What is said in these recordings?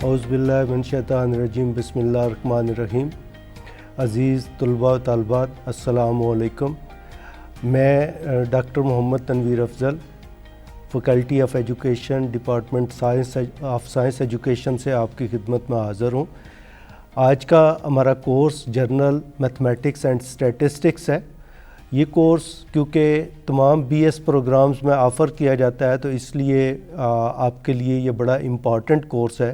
औज़ुबिल्लाहिमिनश्शैतानिर्रजीम बिस्मिल्लाहिर्रहमानिर्रहीम। अज़ीज़ तलबा व तालिबात अस्सलामु अलैकुम। मैं doctor Mohammad Tanveer Afzal, faculty of education, department science education से आपकी खिदमत में हाज़िर हूँ। आज का हमारा course general mathematics and statistics है। ये कोर्स क्योंकि तमाम बीएस प्रोग्राम्स में ऑफ़र किया जाता है तो इसलिए आपके लिए ये बड़ा इम्पॉर्टेंट कोर्स है।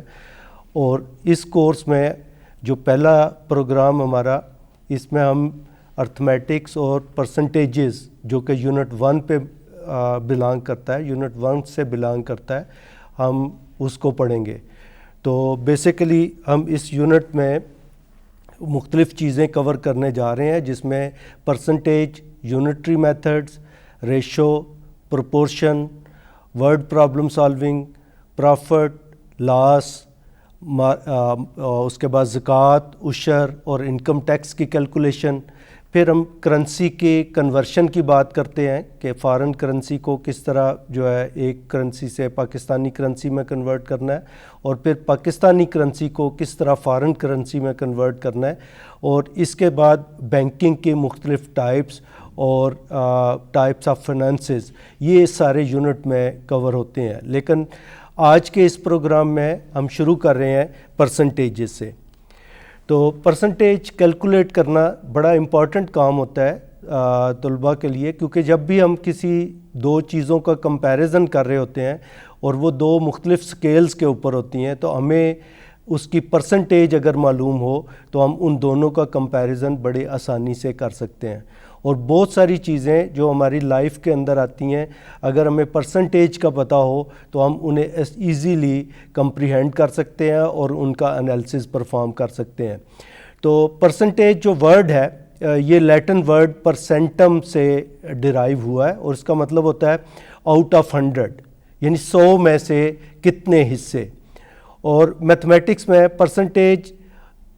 और इस कोर्स में जो पहला प्रोग्राम हमारा, इसमें हम अर्थमेटिक्स और परसेंटेजेस जो कि यूनिट 1 पे बिलोंग करता है, यूनिट 1 से बिलोंग करता है, हम उसको पढ़ेंगे। तो बेसिकली हम इस यूनिट में मुख्तलिफ़ चीज़ें कवर करने जा रहे हैं, जिसमें percentage, unitary methods, ratio, proportion, word problem solving, profit, loss, उसके बाद ज़कात, उशर और इनकम टैक्स की कैलकुलेशन। फिर हम करेंसी के कन्वर्शन की बात करते हैं कि फ़ॉरेन करेंसी को किस तरह जो है एक करेंसी से पाकिस्तानी करेंसी में कन्वर्ट करना है, और फिर पाकिस्तानी करेंसी को किस तरह फ़ॉरेन करेंसी में कन्वर्ट करना है। और इसके बाद बैंकिंग के मुख्तलिफ़ टाइप्स और टाइप्स ऑफ फाइनेंसेस, ये सारे यूनिट में कवर होते हैं। लेकिन आज के इस प्रोग्राम में हम शुरू कर रहे हैं परसेंटेजेस से। तो परसेंटेज कैलकुलेट करना बड़ा इम्पॉर्टेंट काम होता है तलबा के लिए, क्योंकि जब भी हम किसी दो चीज़ों का कंपैरिजन कर रहे होते हैं और वो दो मुख्तलिफ़ स्केल्स के ऊपर होती हैं, तो हमें उसकी परसेंटेज अगर मालूम हो तो हम उन दोनों का कंपैरिजन बड़े आसानी से कर सकते हैं। और बहुत सारी चीज़ें जो हमारी लाइफ के अंदर आती हैं, अगर हमें परसेंटेज का पता हो तो हम उन्हें ईज़ीली कंप्रीहेंड कर सकते हैं और उनका एनालिसिस परफॉर्म कर सकते हैं। तो परसेंटेज जो वर्ड है, ये लैटिन वर्ड परसेंटम से डिराइव हुआ है और इसका मतलब होता है आउट ऑफ 100, यानी 100 में से कितने हिस्से। और मैथमेटिक्स में परसेंटेज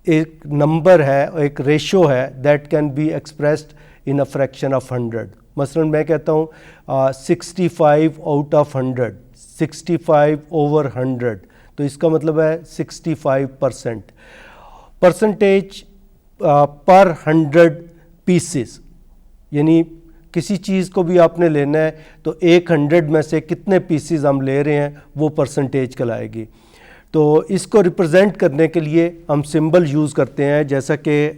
एक नंबर है, एक रेशो है that can be expressed in a fraction of 100। मसलन मैं कहता हूँ 65 आउट ऑफ 100, 65 ओवर 100, तो इसका मतलब है 65%। परसेंटेज पर 100 पीसेस, यानी किसी चीज़ को भी आपने लेना है तो 100 में से कितने पीसेस हम ले रहे हैं वो परसेंटेज कहलाएगी। तो इसको रिप्रेजेंट करने के लिए हम सिंबल यूज़ करते हैं, जैसा कि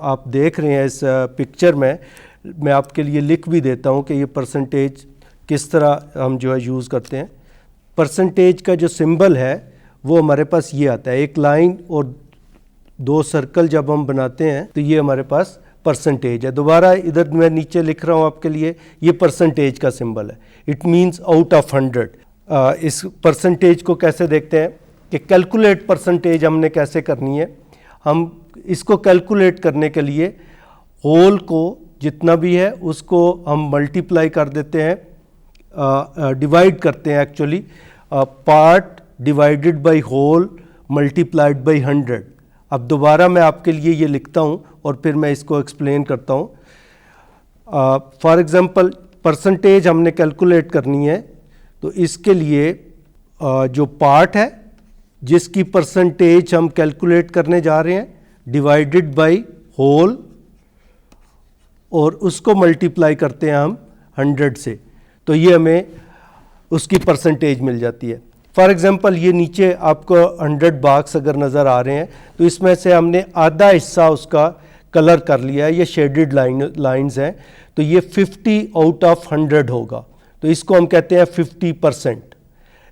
आप देख रहे हैं इस पिक्चर में। मैं आपके लिए लिख भी देता हूं कि ये परसेंटेज किस तरह हम जो है यूज़ करते हैं। परसेंटेज का जो सिंबल है वो हमारे पास ये आता है, एक लाइन और दो सर्कल जब हम बनाते हैं तो ये हमारे पास परसेंटेज है। दोबारा इधर मैं नीचे लिख रहा हूँ आपके लिए, ये परसेंटेज का सिंबल है, इट मीन्स आउट ऑफ 100। इस परसेंटेज को कैसे देखते हैं कि कैलकुलेट परसेंटेज हमने कैसे करनी है। हम इसको कैलकुलेट करने के लिए होल को जितना भी है उसको हम मल्टीप्लाई कर देते हैं, डिवाइड करते हैं actually, part divided by whole multiplied by 100। अब दोबारा मैं आपके लिए ये लिखता हूँ और फिर मैं इसको एक्सप्लेन करता हूँ। फॉर एग्ज़ाम्पल परसेंटेज हमने कैलकुलेट करनी है, तो इसके लिए जो पार्ट है जिसकी परसेंटेज हम कैलकुलेट करने जा रहे हैं, डिवाइडेड बाय होल, और उसको मल्टीप्लाई करते हैं हम 100 से, तो ये हमें उसकी परसेंटेज मिल जाती है। फॉर एग्ज़ाम्पल ये नीचे आपको 100 बॉक्स अगर नज़र आ रहे हैं तो इसमें से हमने आधा हिस्सा उसका कलर कर लिया है, ये शेडेड लाइंस हैं, तो ये 50 आउट ऑफ 100 होगा, तो इसको हम कहते हैं 50%।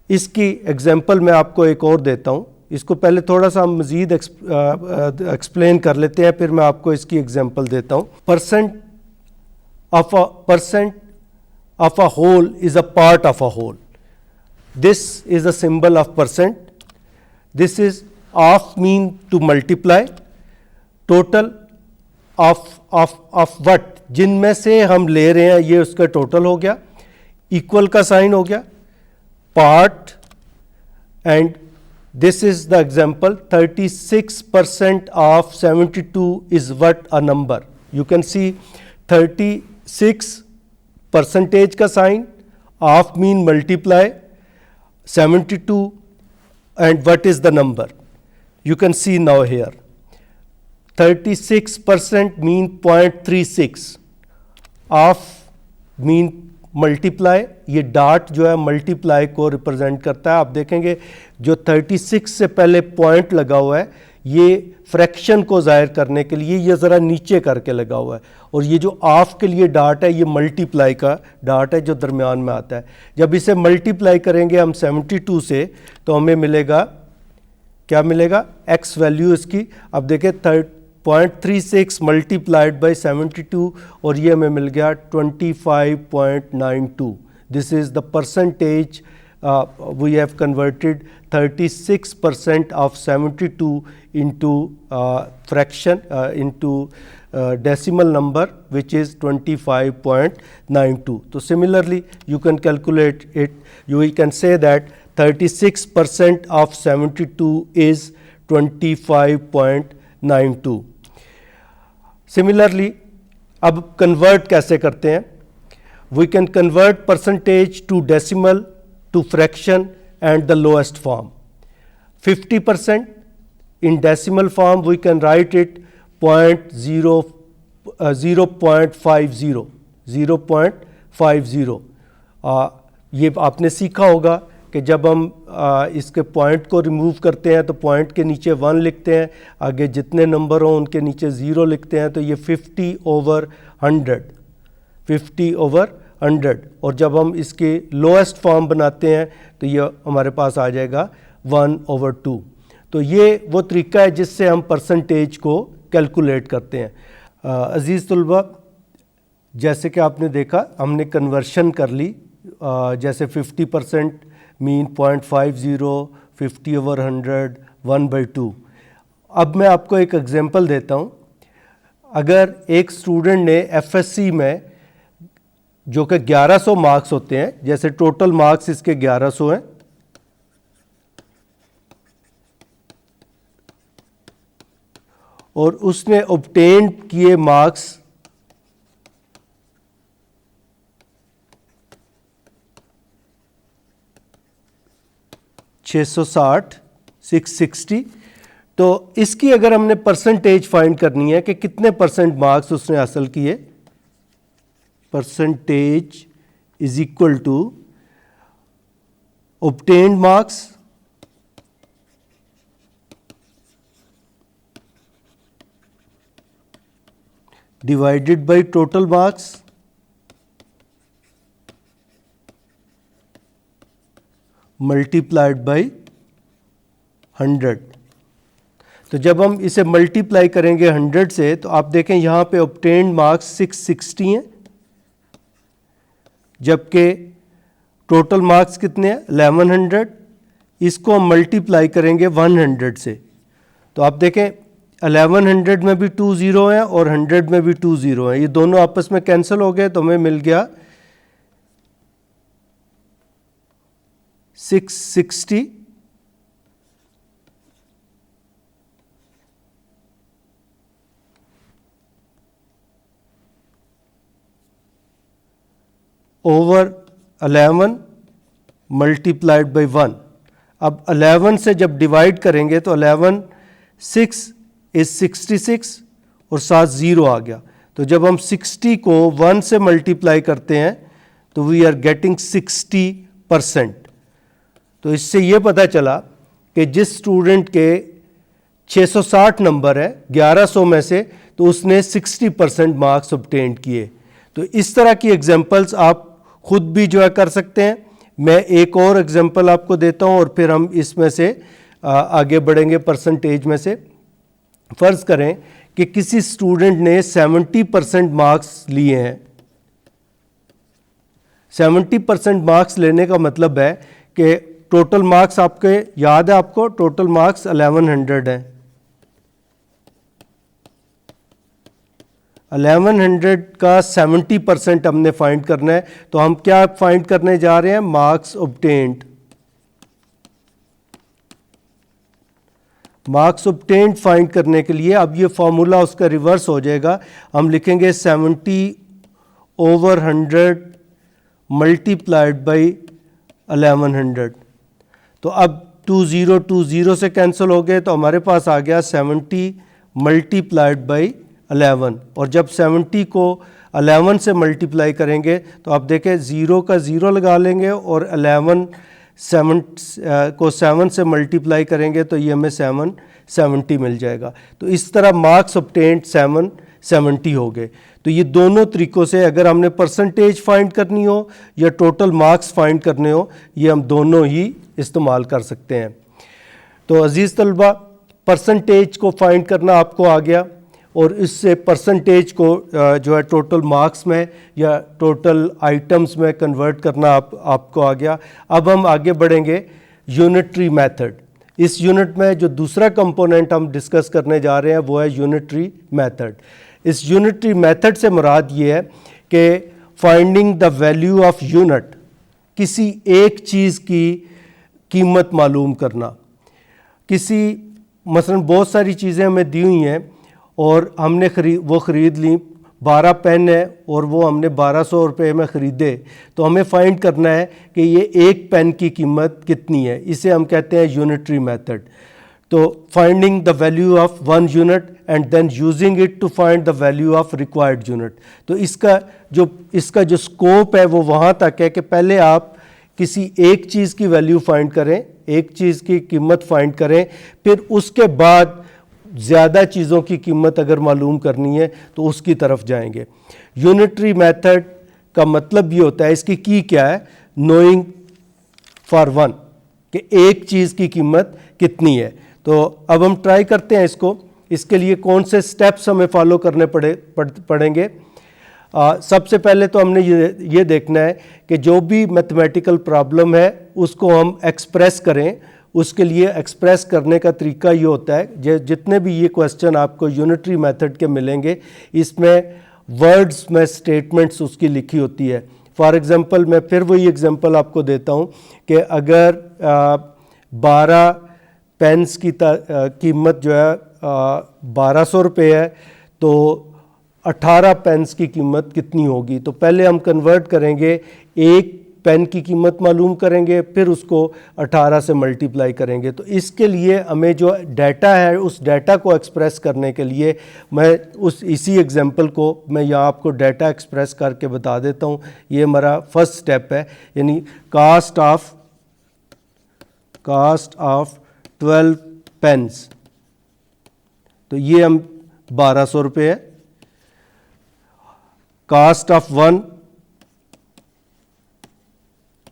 इसकी एग्जांपल मैं आपको एक और देता हूँ, इसको पहले थोड़ा सा हम मज़ीद एक्सप्लेन कर लेते हैं, फिर मैं आपको इसकी एग्जांपल देता हूँ। Percent of a whole is a part of a whole. This is a symbol of percent. This is of mean to multiply total of what, जिनमें से हम ले रहे हैं ये उसका टोटल हो गया, इक्वल का साइन हो गया, part, and this is the example 36% of 72 is what a number. You can see 36 percentage का sign, of mean multiply 72 and what is the number? You can see now here 36% mean 0.36 of mean multiply, ये dot जो है multiply को represent करता है। आप देखेंगे जो 36 से पहले पॉइंट लगा हुआ है ये फ्रैक्शन को ज़ाहिर करने के लिए ये ज़रा नीचे करके लगा हुआ है, और ये जो ऑफ के लिए डाट है ये मल्टीप्लाई का डाट है जो दरमियान में आता है। जब इसे मल्टीप्लाई करेंगे हम 72 से तो हमें मिलेगा, क्या मिलेगा, एक्स वैल्यू इसकी। अब देखें 0.36 मल्टीप्लाइड बाई 72 और ये हमें मिल गया 25.92। This is the percentage we have converted 36% of 72 into fraction into decimal number which is 25.92. So similarly you can calculate it, you can say that 36% of 72 is 25.92. Similarly अब convert कैसे करते हैं? We can convert percentage to decimal to fraction and the lowest form. 50% in decimal form we can write it 0.50. ये आपने सीखा होगा कि जब हम इसके पॉइंट को रिमूव करते हैं तो पॉइंट के नीचे 1 लिखते हैं, आगे जितने नंबर हों उनके नीचे 0 लिखते हैं, तो ये 50/100, 50/100। और जब हम इसकी लोएस्ट फॉर्म बनाते हैं तो ये हमारे पास आ जाएगा 1/2। तो ये वो तरीका है जिससे हम परसेंटेज को कैलकुलेट करते हैं। अज़ीज़ तलबा, जैसे कि आपने देखा हमने कन्वर्शन कर ली, जैसे 50% मीन 0.50, 50/100, 1/2। अब मैं आपको एक एग्जांपल देता हूँ। अगर एक स्टूडेंट ने एफएससी में जो कि 1100 मार्क्स होते हैं, जैसे टोटल मार्क्स इसके 1100 हैं, और उसने ऑब्टेन किए मार्क्स 660, 660, तो इसकी अगर हमने परसेंटेज फाइंड करनी है कि कितने परसेंट मार्क्स उसने हासिल किए, percentage is equal to obtained marks divided by total marks multiplied by 100। तो जब हम इसे मल्टीप्लाई करेंगे 100 से तो आप देखें यहाँ पे ऑब्टेन्ड मार्क्स 660 हैं, जबकि टोटल मार्क्स कितने हैं 1100। इसको हम मल्टीप्लाई करेंगे 100 से तो आप देखें 1100 में भी 2 0 हैं और 100 में भी 2 0 हैं, ये दोनों आपस में कैंसिल हो गए तो हमें मिल गया 660 ओवर 11 मल्टीप्लाइड बाई 1। अब 11 से जब डिवाइड करेंगे तो 11 6 इज 66 और साथ 0 आ गया, तो जब हम 60 को 1 से मल्टीप्लाई करते हैं तो वी आर गेटिंग 60%। तो इससे ये पता चला कि जिस स्टूडेंट के 660 नंबर है 1100 में से, तो उसने 60% मार्क्स ऑब्टेन किए। तो इस तरह की एग्जांपल्स आप खुद भी जो है कर सकते हैं। मैं एक और एग्जांपल आपको देता हूं और फिर हम इसमें से आगे बढ़ेंगे परसेंटेज में से। फ़र्ज़ करें कि किसी स्टूडेंट ने 70% मार्क्स लिए हैं। 70% मार्क्स लेने का मतलब है कि टोटल मार्क्स आपके याद है, आपको टोटल मार्क्स 1100 हैं। 1100 का 70% हमने फाइंड करना है, तो हम क्या फाइंड करने जा रहे हैं, marks obtained. Marks obtained find करने के लिए अब ये फॉर्मूला उसका रिवर्स हो जाएगा। हम लिखेंगे 70/100 मल्टीप्लाइड बाई 1100। तो अब 20 से कैंसिल हो गए, तो हमारे पास आ गया 70 मल्टीप्लाइड बाई 11। और जब 70 को 11 से मल्टीप्लाई करेंगे तो आप देखें 0 का 0 लगा लेंगे और 11 को 7 से मल्टीप्लाई करेंगे तो ये हमें 770 मिल जाएगा। तो इस तरह मार्क्स ऑब्टेन्ड 770 हो गए। तो ये दोनों तरीक़ों से अगर हमने परसेंटेज फाइंड करनी हो या टोटल मार्क्स फाइंड करने हो, ये हम दोनों ही इस्तेमाल कर सकते हैं। तो अजीज़ तलबा, परसेंटेज को फाइंड करना आपको आ गया और इससे परसेंटेज को जो है टोटल मार्क्स में या टोटल आइटम्स में कन्वर्ट करना आपको आ गया। अब हम आगे बढ़ेंगे यूनिटरी मेथड। इस यूनिट में जो दूसरा कंपोनेंट हम डिस्कस करने जा रहे हैं वो है यूनिटरी मेथड। इस यूनिटरी मेथड से मुराद ये है कि finding the value of unit, किसी एक चीज़ की कीमत मालूम करना। मसलन बहुत सारी चीज़ें हमें दी हुई हैं और हमने ख़रीद ली, 12 पेन है और वो हमने 1200 रुपये में ख़रीदे, तो हमें फाइंड करना है कि ये एक पेन की कीमत कितनी है। इसे हम कहते हैं यूनिटरी मेथड। तो finding the value of one unit and then using it to find the value of required unit. तो इसका जो स्कोप है वो वहाँ तक है कि पहले आप किसी एक चीज़ की वैल्यू फाइंड करें, एक चीज़ की कीमत फाइंड करें, फिर उसके बाद ज़्यादा चीज़ों की कीमत अगर मालूम करनी है तो उसकी तरफ जाएंगे। यूनिटरी मेथड का मतलब ये होता है, इसकी की क्या है, नोइंग फॉर वन, कि एक चीज़ की कीमत कितनी है। तो अब हम ट्राई करते हैं इसको। इसके लिए कौन से स्टेप्स हमें फॉलो करने पड़ेंगे। सबसे पहले तो हमने ये देखना है कि जो भी मैथमेटिकल प्रॉब्लम है उसको हम एक्सप्रेस करें। उसके लिए एक्सप्रेस करने का तरीका ये होता है, जितने भी ये क्वेश्चन आपको यूनिटरी मेथड के मिलेंगे इसमें वर्ड्स में स्टेटमेंट्स उसकी लिखी होती है। फॉर एग्ज़ाम्पल मैं फिर वही एग्ज़ाम्पल आपको देता हूँ कि अगर 12 पेन्स की कीमत जो है 1200 रुपये है तो 18 पेन्स की कीमत कितनी होगी। तो पहले हम कन्वर्ट करेंगे, एक पेन की कीमत मालूम करेंगे, फिर उसको 18 से मल्टीप्लाई करेंगे। तो इसके लिए हमें जो डाटा है उस डाटा को एक्सप्रेस करने के लिए मैं इसी एग्जांपल को मैं यहाँ आपको डाटा एक्सप्रेस करके बता देता हूँ। ये हमारा फर्स्ट स्टेप है, यानी कास्ट ऑफ 12 पेन्स। तो ये हम 1200 रुपये है। कास्ट ऑफ 1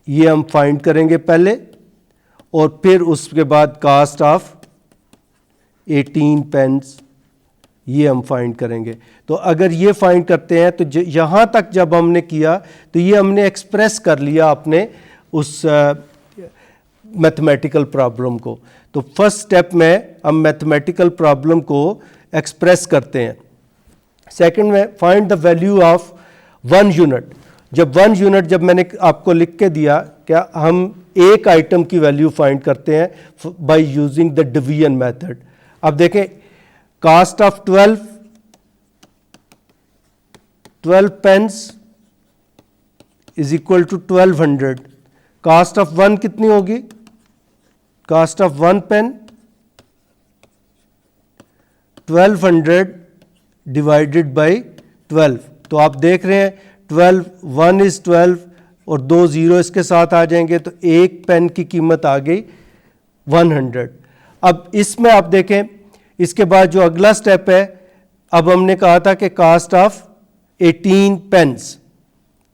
ये हम फाइंड करेंगे पहले, और फिर उसके बाद कास्ट ऑफ 18 पेन्स ये हम फाइंड करेंगे। तो अगर ये फाइंड करते हैं तो यहाँ तक जब हमने किया तो ये हमने एक्सप्रेस कर लिया अपने उस मैथमेटिकल प्रॉब्लम को। तो फर्स्ट स्टेप में हम मैथमेटिकल प्रॉब्लम को एक्सप्रेस करते हैं। सेकंड में find the value of one unit. जब वन यूनिट जब मैंने आपको लिख के दिया, क्या हम एक आइटम की वैल्यू फाइंड करते हैं by using the division method. अब देखें, cost of 12 pens is equal to 1200। Cost of 1 कितनी होगी, cost of 1 pen 1200 divided by 12। तो आप देख रहे हैं 12, 1 इज़ 12 और 2 ज़ीरो इसके साथ आ जाएंगे, तो एक पेन की कीमत आ गई 100। अब इसमें आप देखें, इसके बाद जो अगला स्टेप है, अब हमने कहा था कि कास्ट ऑफ 18 पेन्स।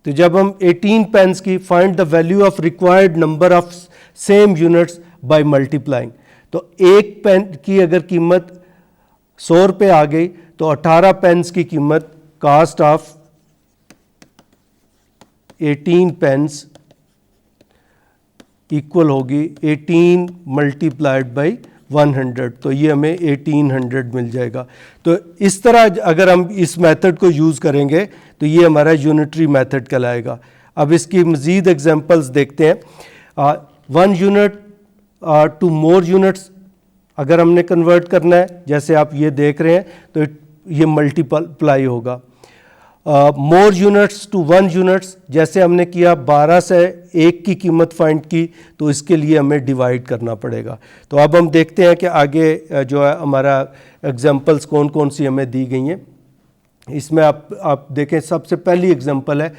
तो जब हम 18 पेन्स की find the value of required number of same units by multiplying. तो एक पेन की अगर कीमत 100 रुपये आ गई तो 18 पेन्स की कीमत कास्ट ऑफ 18 पेन्स इक्वल होगी 18 मल्टीप्लाइड बाई 100। तो ये हमें 1800 मिल जाएगा। तो इस तरह अगर हम इस मेथड को यूज़ करेंगे तो ये हमारा यूनिटरी मेथड कहलाएगा। अब इसकी मज़ीद एग्जांपल्स देखते हैं। 1 यूनिट टू मोर यूनिट्स अगर हमने कन्वर्ट करना है, जैसे आप ये देख रहे हैं, तो ये मल्टीप्लाई होगा। मोर यूनिट्स टू 1 यूनिट्स, जैसे हमने किया 12 से 1 की कीमत फाइंड की, तो इसके लिए हमें डिवाइड करना पड़ेगा। तो अब हम देखते हैं कि आगे जो है हमारा एग्जांपल्स कौन कौन सी हमें दी गई हैं। इसमें आप देखें, सबसे पहली एग्जांपल है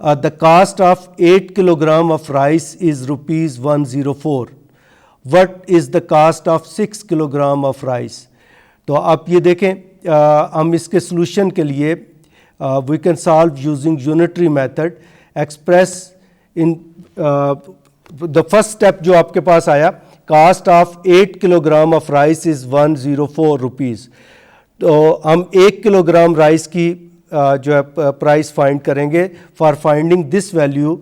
the cost of 8 kilogram of rice is ₹104। What is the cost of 6 kilogram of rice. तो आप ये देखें, हम इसके सोल्यूशन के लिए we can solve using unitary method, express in the first step जो आपके पास आया, cost of 8 kilogram of rice is 104 rupees। तो हम 1 किलोग्राम राइस की जो है प्राइस फाइंड करेंगे। For finding this value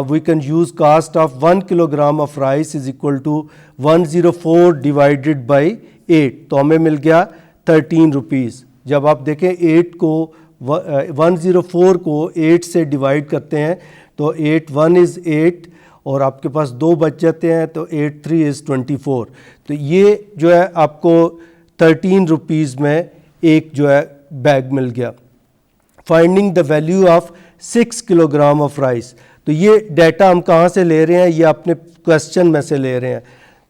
we can use cost of 1 kilogram of rice is equal to 104 divided by 8, तो हमें मिल गया 13 रुपीज़। जब आप देखें 104 को 8 से डिवाइड करते हैं तो 8 1 इज़ 8 और आपके पास 2 बच जाते हैं, तो 8 3 इज़ 24। तो ये जो है आपको 13 रुपीज़ में एक जो है बैग मिल गया। Finding the value of 6 kilogram of rice. तो ये डाटा हम कहाँ से ले रहे हैं, ये अपने क्वेश्चन में से ले रहे हैं।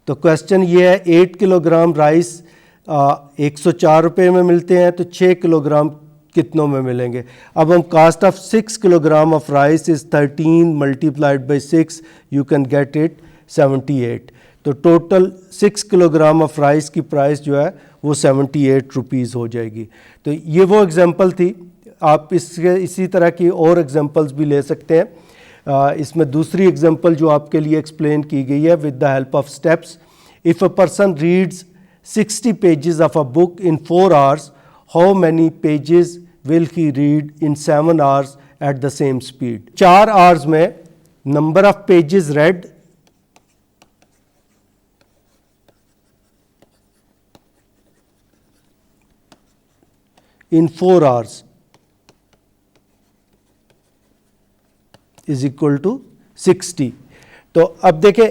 तो क्वेश्चन ये है 8 किलोग्राम राइस 104 रुपये में मिलते हैं, तो 6 किलोग्राम कितनों में मिलेंगे। अब हम cost of 6 kilogram of rice is 13 multiplied by 6, you can get it 78। तो टोटल 6 किलोग्राम ऑफ राइस की प्राइस जो है वो 78 रुपीज़ हो जाएगी। तो ये वो एग्जांपल थी। आप इसी तरह की और एग्जांपल्स भी ले सकते हैं। इसमें दूसरी एग्जांपल जो आपके लिए एक्सप्लेन की गई है with the help of steps. If a person reads 60 pages of a book in 4 hours, how many pages will he read in 7 hours at the same speed। 4 hours में number of pages read in 4 hours is equal to 60। तो अब देखें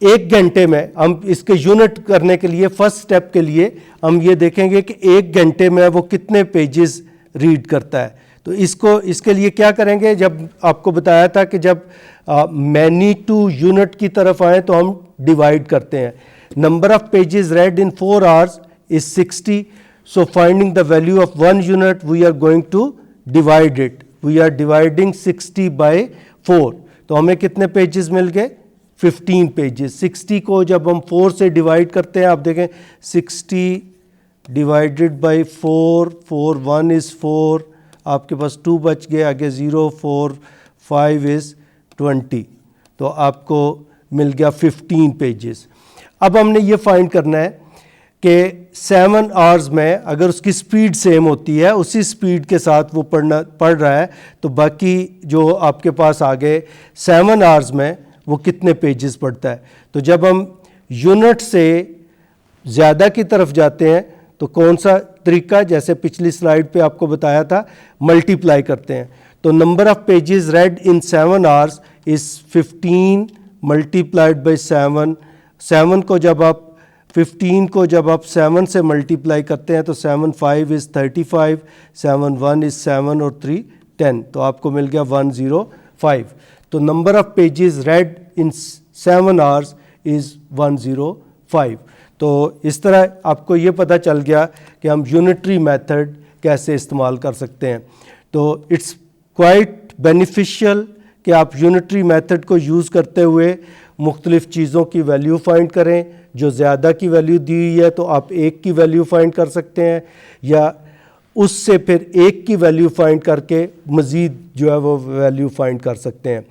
1 घंटे में हम इसके unit करने के लिए फर्स्ट स्टेप के लिए हम ये देखेंगे कि 1 घंटे में वो कितने पेजेस रीड करता है। तो इसके लिए क्या करेंगे, जब आपको बताया था कि जब मैनी टू यूनिट की तरफ आए तो हम डिवाइड करते हैं। Number of pages read in 4 hours is 60, so finding the value of 1 unit we are going to divide it. We are dividing 60 by 4, तो हमें कितने पेजेस मिल गए, 15 पेजेस। 60 को जब हम 4 से डिवाइड करते हैं, आप देखें 60 डिवाइडेड बाई 4, 4 1 इज़ 4, आपके पास 2 बच गए, आगे 0 4 5 इज़ 20, तो आपको मिल गया 15 पेजेस। अब हमने ये फाइंड करना है कि 7 आवर्स में अगर उसकी स्पीड सेम होती है, उसी स्पीड के साथ वो पढ़ रहा है, तो बाकी जो आपके पास आ गए 7 आवर्स में वो कितने पेजेस पढ़ता है। तो जब हम यूनिट से ज़्यादा की तरफ जाते हैं तो कौन सा तरीका, जैसे पिछली स्लाइड पे आपको बताया था, मल्टीप्लाई करते हैं। तो number of pages read in 7 hours is 15 multiplied by 7। 7 को जब आप 15 को जब आप 7 से मल्टीप्लाई करते हैं तो 7 5 इज़ 35, 7 1 इज़ 7 और 3 10, तो आपको मिल गया 105। तो number of pages read in 7 hours is 105। तो इस तरह आपको ये पता चल गया कि हम यूनिटरी मेथड कैसे इस्तेमाल कर सकते हैं। तो इट्स क्वाइट बेनिफिशियल कि आप यूनिटरी मेथड को यूज़ करते हुए मुख्तलिफ़ चीज़ों की वैल्यू फाइंड करें। जो ज़्यादा की वैल्यू दी हुई है तो आप 1 की वैल्यू फाइंड कर सकते हैं, या उससे फिर 1 की वैल्यू फाइंड करके मज़ीद जो है वो वैल्यू फाइंड कर सकते हैं।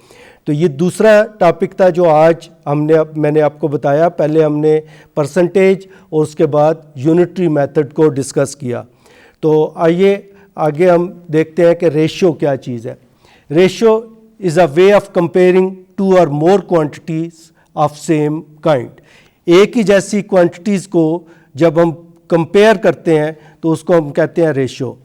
तो ये दूसरा टॉपिक था जो आज मैंने आपको बताया। पहले हमने परसेंटेज और उसके बाद यूनिटरी मेथड को डिस्कस किया। तो आइए आगे हम देखते हैं कि रेशियो क्या चीज़ है। Ratio is a way of comparing 2 और मोर क्वांटिटीज़ ऑफ सेम काइंड। एक ही जैसी क्वांटिटीज़ को जब हम कंपेयर करते हैं तो उसको हम कहते हैं रेशियो।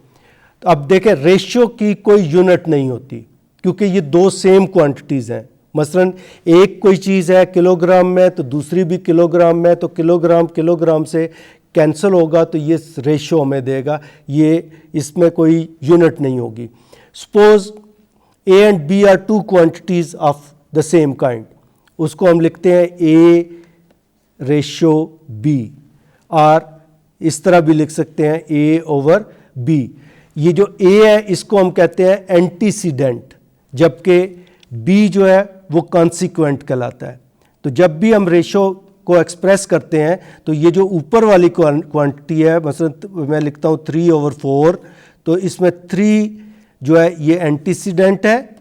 अब देखें, रेशियो की कोई यूनिट नहीं होती क्योंकि ये 2 सेम क्वांटिटीज़ हैं। मसलन एक कोई चीज़ है किलोग्राम में तो दूसरी भी किलोग्राम में, तो किलोग्राम से कैंसिल होगा तो ये रेशियो हमें देगा, ये इसमें कोई यूनिट नहीं होगी। Suppose A and B are two quantities of the same kind, उसको हम लिखते हैं A/B, और इस तरह भी लिख सकते हैं A/B। ये जो A है इसको हम कहते हैं एंटीसीडेंट, जबकि B जो है वो कॉन्सिक्वेंट कहलाता है। तो जब भी हम रेशो को एक्सप्रेस करते हैं तो ये जो ऊपर वाली क्वांटिटी है, मसलन मैं लिखता हूँ 3/4, तो इसमें 3 जो है ये एंटीसीडेंट है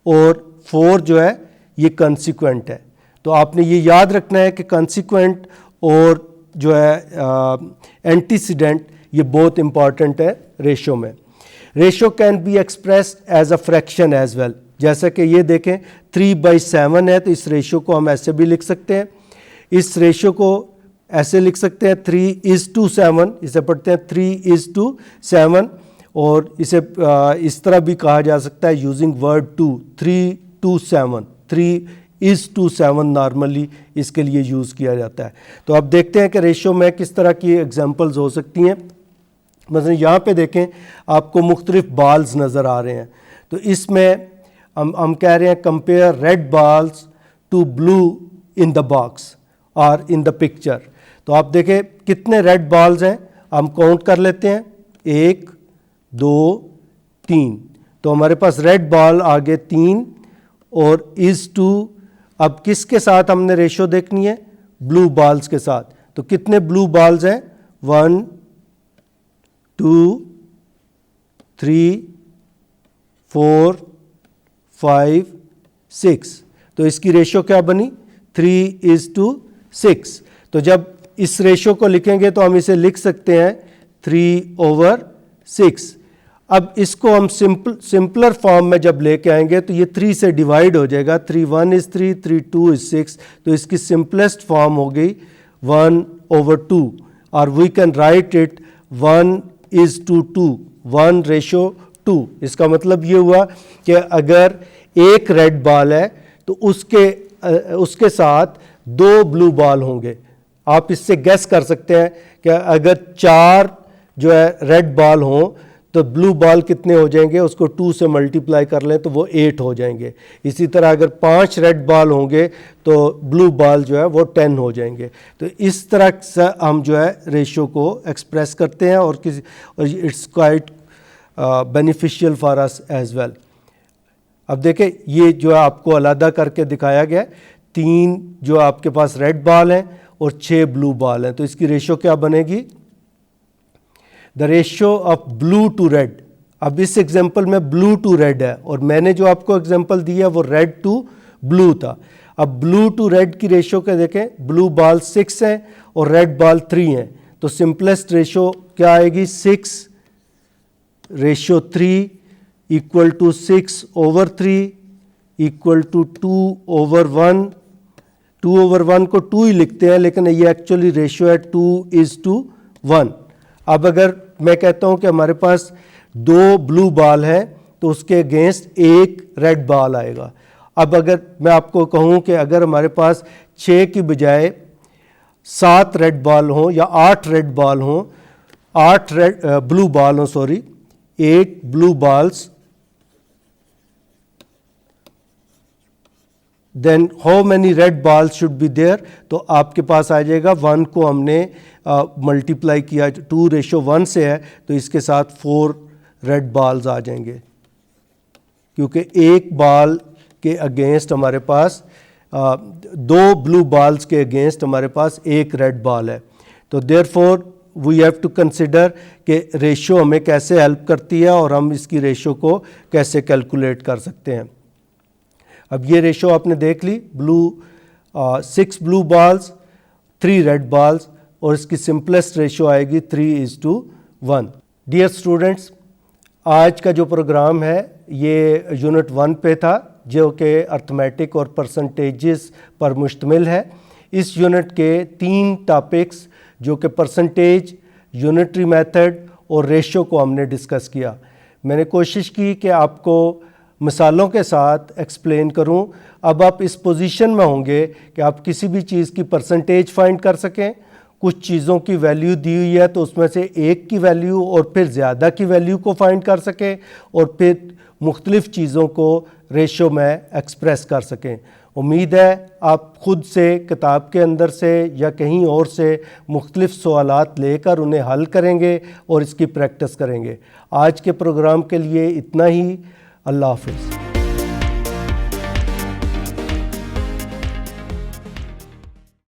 और 4 जो है ये कॉन्सिक्वेंट है। तो आपने ये याद रखना है कि कॉन्सिक्वेंट और जो है एंटीसीडेंट ये बहुत इंपॉर्टेंट है रेशो में। Ratio can be expressed as a fraction as well, जैसा कि ये देखें 3/7 है, तो इस रेशो को हम ऐसे भी लिख सकते हैं। इस रेशो को ऐसे लिख सकते हैं 3:7, इसे पढ़ते हैं 3:7, और इसे इस तरह भी कहा जा सकता है यूजिंग वर्ड 2, 3:7, 3:7 नॉर्मली इसके लिए यूज़ किया जाता है। तो अब देखते हैं कि रेशो में किस तरह की एग्जांपल्स हो सकती हैं। मतलब यहाँ पे देखें आपको मुख्तलिफ बाल्स नज़र आ रहे हैं, तो इसमें हम कह रहे हैं compare red balls to blue in the box और इन द पिक्चर। तो आप देखें कितने रेड बॉल्स हैं, हम काउंट कर लेते हैं 1 2 3, तो हमारे पास रेड बॉल आ गए 3 और (2). अब किसके साथ हमने रेशो देखनी है? ब्लू बॉल्स के साथ। तो कितने ब्लू बॉल्स हैं? 1 2 3 4 5 6। तो इसकी रेशो क्या बनी? 3:6। तो जब इस रेशो को लिखेंगे तो हम इसे लिख सकते हैं 3/6। अब इसको हम सिंपलर फॉर्म में जब लेके आएंगे तो ये 3 से डिवाइड हो जाएगा। 3:1 is 3, 3:2 is 6। तो इसकी सिंपलेस्ट फॉर्म हो गई 1/2, और वी कैन राइट इट 1:2, 1:2। इसका मतलब ये हुआ कि अगर एक रेड बॉल है तो उसके साथ 2 ब्लू बॉल होंगे। आप इससे गेस कर सकते हैं कि अगर 4 जो है रेड बॉल हों तो ब्लू बॉल कितने हो जाएंगे, उसको 2 से मल्टीप्लाई कर लें तो वो 8 हो जाएंगे। इसी तरह अगर 5 रेड बॉल होंगे तो ब्लू बॉल जो है वो 10 हो जाएंगे। तो इस तरह से हम जो है रेशो को एक्सप्रेस करते हैं, और it's quite beneficial for us as well. अब देखें ये जो है आपको अलग करके दिखाया गया है, 3 जो आपके पास रेड बॉल हैं और 6 ब्लू बॉल हैं। तो इसकी रेशो क्या बनेगी? The ratio of blue to red. अब इस एग्जांपल में ब्लू टू रेड है, और मैंने जो आपको एग्जांपल दिया वो रेड टू ब्लू था। अब ब्लू टू रेड की रेशो क्या देखें, ब्लू बॉल 6 हैं और रेड बॉल 3 हैं। तो सिंपलेस्ट रेशो क्या आएगी? 6:3 इक्वल टू 6/3 इक्वल टू 2/1। 2/1 को 2 ही लिखते हैं, लेकिन ये एक्चुअली रेशियो है 2:1। अब अगर मैं कहता हूं कि हमारे पास 2 ब्लू बॉल है तो उसके अगेंस्ट 1 रेड बॉल आएगा। अब अगर मैं आपको कहूं कि अगर हमारे पास 6 की बजाय 7 रेड बॉल हों या 8 रेड बॉल हों, 8 ब्लू बॉल हों, 8 blue balls, then how many red balls should be there? तो आपके पास आ जाएगा 1 को हमने मल्टीप्लाई किया, 2:1 से है, तो इसके साथ 4 रेड बॉल्स आ जाएंगे, क्योंकि एक बॉल के अगेंस्ट हमारे पास 2 ब्लू बॉल्स के अगेंस्ट हमारे पास 1 रेड बॉल है। तो therefore we have to consider कि रेशो हमें कैसे हेल्प करती है और हम इसकी रेशो को कैसे कैलकुलेट कर सकते हैं। अब ये रेशो आपने देख ली, 6 ब्लू बॉल्स 3 रेड बॉल्स, और इसकी सिंपलेस्ट रेशो आएगी 3:1। डियर स्टूडेंट्स, आज का जो प्रोग्राम है ये यूनिट 1 पे था, जो कि अर्थमेटिक और परसेंटेजेस पर मुश्तमिल है। इस यूनिट के 3 टॉपिक्स जो कि परसेंटेज, यूनिटरी मेथड और रेशो को हमने डिस्कस किया। मैंने कोशिश की कि आपको मिसालों के साथ एक्सप्लेन करूं। अब आप इस पोजीशन में होंगे कि आप किसी भी चीज़ की परसेंटेज फाइंड कर सकें, कुछ चीज़ों की वैल्यू दी हुई है तो उसमें से एक की वैल्यू और फिर ज़्यादा की वैल्यू को फाइंड कर सकें और फिर मुख्तलिफ़ चीज़ों को रेशो में एक्सप्रेस कर सकें। उम्मीद है आप ख़ुद से किताब के अंदर से या कहीं और से मुख्तलिफ़ सवालात लेकर उन्हें हल करेंगे और इसकी प्रैक्टिस करेंगे। आज के प्रोग्राम के लिए इतना ही। अल्लाह हाफ़िज़।